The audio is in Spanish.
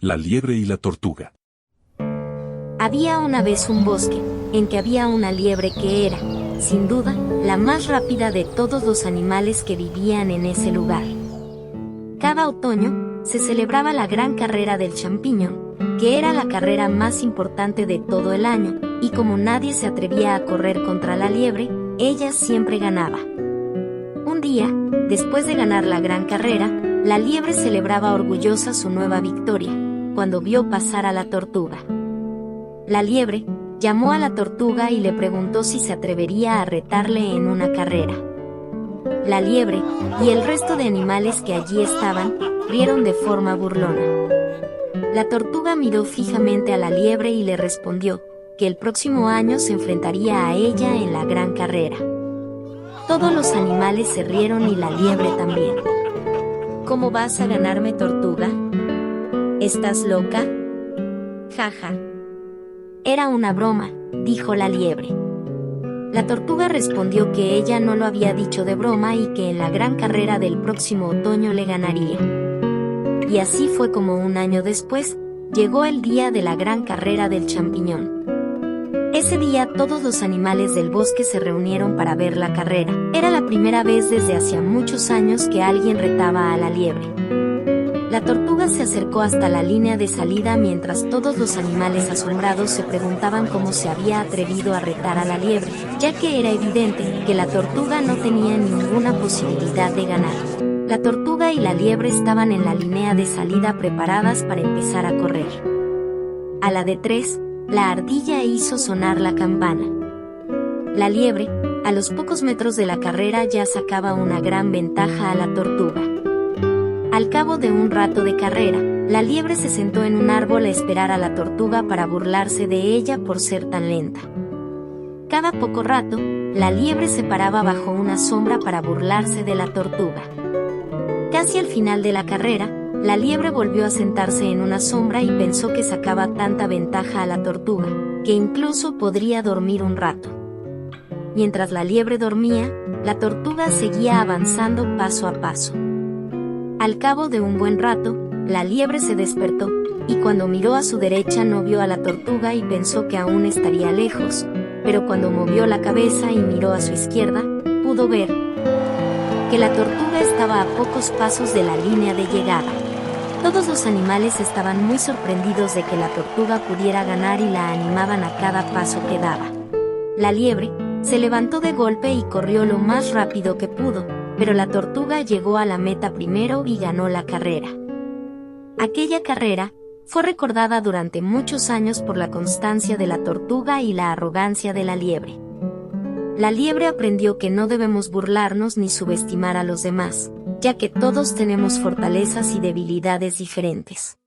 La liebre y la tortuga. Había una vez un bosque, en que había una liebre que era, sin duda, la más rápida de todos los animales que vivían en ese lugar. Cada otoño, se celebraba la gran carrera del champiñón, que era la carrera más importante de todo el año, y como nadie se atrevía a correr contra la liebre, ella siempre ganaba. Un día, después de ganar la gran carrera, la liebre celebraba orgullosa su nueva victoria, cuando vio pasar a la tortuga. La liebre llamó a la tortuga y le preguntó si se atrevería a retarle en una carrera. La liebre y el resto de animales que allí estaban rieron de forma burlona. La tortuga miró fijamente a la liebre y le respondió que el próximo año se enfrentaría a ella en la gran carrera. Todos los animales se rieron y la liebre también. ¿Cómo vas a ganarme, tortuga? ¿Estás loca? Jaja. Era una broma, dijo la liebre. La tortuga respondió que ella no lo había dicho de broma y que en la gran carrera del próximo otoño le ganaría. Y así fue como un año después, llegó el día de la gran carrera del champiñón. Ese día todos los animales del bosque se reunieron para ver la carrera. Era la primera vez desde hacía muchos años que alguien retaba a la liebre. La tortuga se acercó hasta la línea de salida mientras todos los animales asombrados se preguntaban cómo se había atrevido a retar a la liebre, ya que era evidente que la tortuga no tenía ninguna posibilidad de ganar. La tortuga y la liebre estaban en la línea de salida preparadas para empezar a correr. A la de 3, la ardilla hizo sonar la campana. La liebre, a los pocos metros de la carrera, ya sacaba una gran ventaja a la tortuga. Al cabo de un rato de carrera, la liebre se sentó en un árbol a esperar a la tortuga para burlarse de ella por ser tan lenta. Cada poco rato, la liebre se paraba bajo una sombra para burlarse de la tortuga. Casi al final de la carrera, la liebre volvió a sentarse en una sombra y pensó que sacaba tanta ventaja a la tortuga, que incluso podría dormir un rato. Mientras la liebre dormía, la tortuga seguía avanzando paso a paso. Al cabo de un buen rato, la liebre se despertó, y cuando miró a su derecha no vio a la tortuga y pensó que aún estaría lejos, pero cuando movió la cabeza y miró a su izquierda, pudo ver que la tortuga estaba a pocos pasos de la línea de llegada. Todos los animales estaban muy sorprendidos de que la tortuga pudiera ganar y la animaban a cada paso que daba. La liebre se levantó de golpe y corrió lo más rápido que pudo, pero la tortuga llegó a la meta primero y ganó la carrera. Aquella carrera fue recordada durante muchos años por la constancia de la tortuga y la arrogancia de la liebre. La liebre aprendió que no debemos burlarnos ni subestimar a los demás, ya que todos tenemos fortalezas y debilidades diferentes.